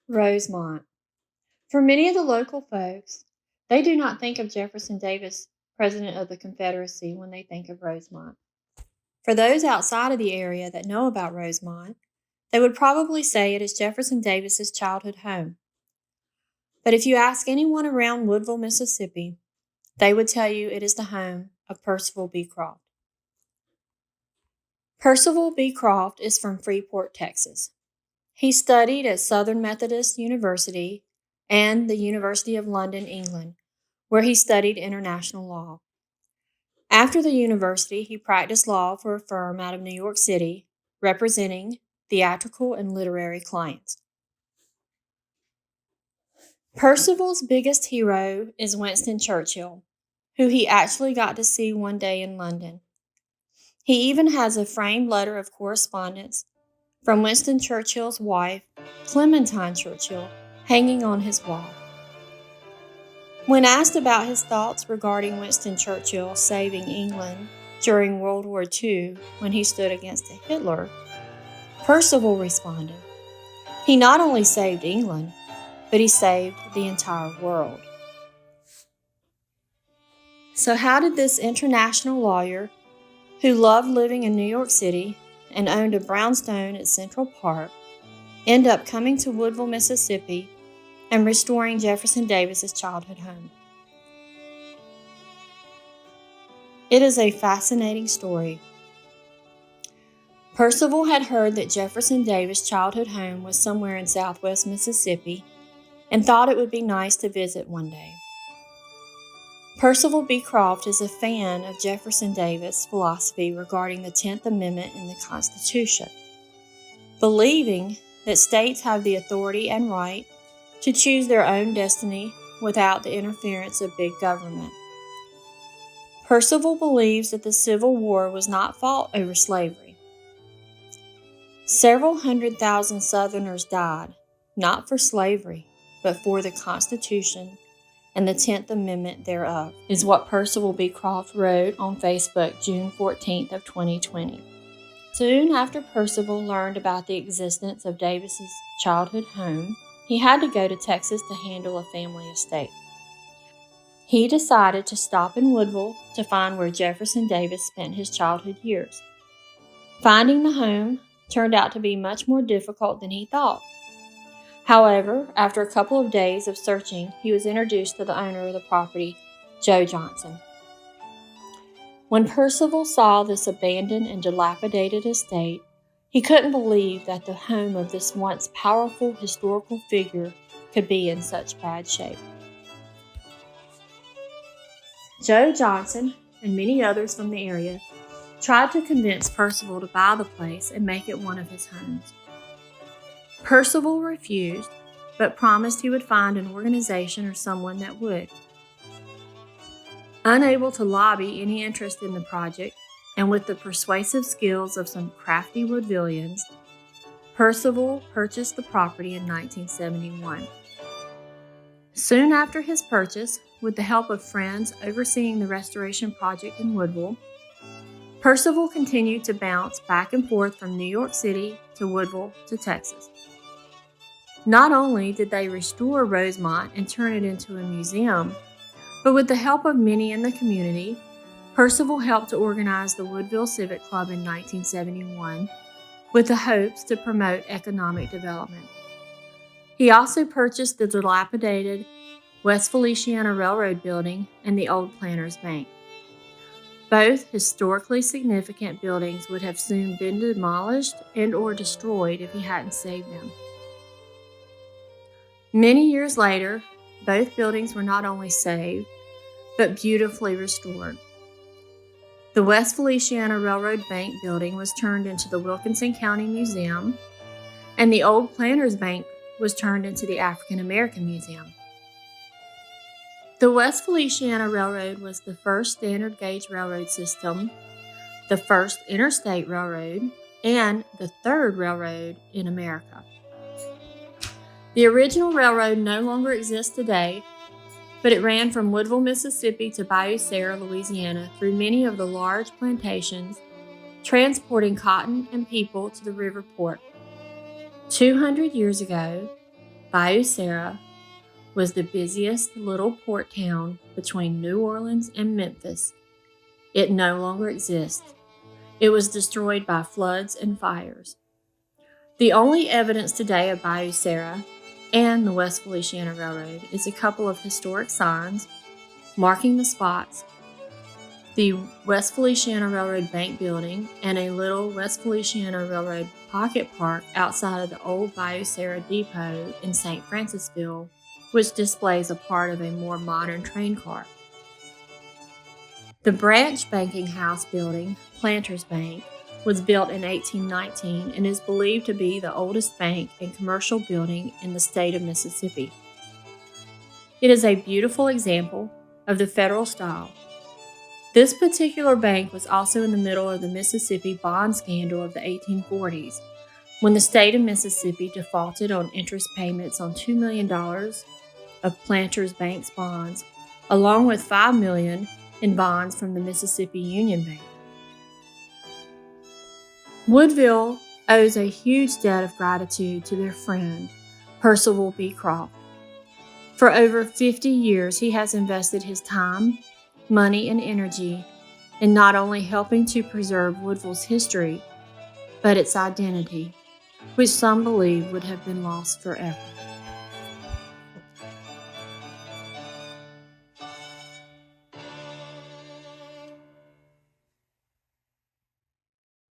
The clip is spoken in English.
Rosemont. For many of the local folks, they do not think of Jefferson Davis, President of the Confederacy, when they think of Rosemont. For those outside of the area that know about Rosemont, they would probably say it is Jefferson Davis's childhood home. But if you ask anyone around Woodville, Mississippi, they would tell you it is the home of Percival Beacroft. Percival Beacroft is from Freeport, Texas. He studied at Southern Methodist University and the University of London, England, where he studied international law. After the university, he practiced law for a firm out of New York City, representing theatrical and literary clients. Percival's biggest hero is Winston Churchill, who he actually got to see one day in London. He even has a framed letter of correspondence from Winston Churchill's wife, Clementine Churchill, hanging on his wall. When asked about his thoughts regarding Winston Churchill saving England during World War II when he stood against Hitler, Percival responded, "He not only saved England, but he saved the entire world." So how did this international lawyer, who loved living in New York City and owned a brownstone at Central Park, end up coming to Woodville, Mississippi, and restoring Jefferson Davis's childhood home? It is a fascinating story. Percival had heard that Jefferson Davis' childhood home was somewhere in southwest Mississippi and thought it would be nice to visit one day. Percival Beacroft is a fan of Jefferson Davis' philosophy regarding the 10th Amendment in the Constitution, believing that states have the authority and right to choose their own destiny without the interference of big government. Percival believes that the Civil War was not fought over slavery. Several 100,000 Southerners died, not for slavery, but for the Constitution and the 10th Amendment thereof, is what Percival Beacroft wrote on Facebook June 14th of 2020. Soon after Percival learned about the existence of Davis's childhood home, he had to go to Texas to handle a family estate. He decided to stop in Woodville to find where Jefferson Davis spent his childhood years. Finding the home turned out to be much more difficult than he thought. However, after a couple of days of searching, he was introduced to the owner of the property, Joe Johnson. When Percival saw this abandoned and dilapidated estate, he couldn't believe that the home of this once powerful historical figure could be in such bad shape. Joe Johnson and many others from the area tried to convince Percival to buy the place and make it one of his homes. Percival refused, but promised he would find an organization or someone that would. Unable to lobby any interest in the project, and with the persuasive skills of some crafty Woodvillians, Percival purchased the property in 1971. Soon after his purchase, with the help of friends overseeing the restoration project in Woodville, Percival continued to bounce back and forth from New York City to Woodville to Texas. Not only did they restore Rosemont and turn it into a museum, but with the help of many in the community, Percival helped to organize the Woodville Civic Club in 1971 with the hopes to promote economic development. He also purchased the dilapidated West Feliciana Railroad building and the old Planters Bank. Both historically significant buildings would have soon been demolished and or destroyed if he hadn't saved them. Many years later, both buildings were not only saved, but beautifully restored. The West Feliciana Railroad Bank building was turned into the Wilkinson County Museum, and the old Planters Bank was turned into the African American Museum. The West Feliciana Railroad was the first standard gauge railroad system, the first interstate railroad, and the third railroad in America. The original railroad no longer exists today, but it ran from Woodville, Mississippi to Bayou Sara, Louisiana, through many of the large plantations, transporting cotton and people to the river port. 200 years ago, Bayou Sara was the busiest little port town between New Orleans and Memphis. It no longer exists. It was destroyed by floods and fires. The only evidence today of Bayou Sara and the West Feliciana Railroad is a couple of historic signs marking the spots, the West Feliciana Railroad Bank Building, and a little West Feliciana Railroad pocket park outside of the old Bayou Sara Depot in St. Francisville, which displays a part of a more modern train car. The branch banking house building, Planters Bank, was built in 1819 and is believed to be the oldest bank and commercial building in the state of Mississippi. It is a beautiful example of the federal style. This particular bank was also in the middle of the Mississippi bond scandal of the 1840s, when the state of Mississippi defaulted on interest payments on $2 million of Planters Bank's bonds, along with $5 million in bonds from the Mississippi Union Bank. Woodville owes a huge debt of gratitude to their friend, Percival Beacroft. For over 50 years, he has invested his time, money, and energy in not only helping to preserve Woodville's history, but its identity, which some believe would have been lost forever.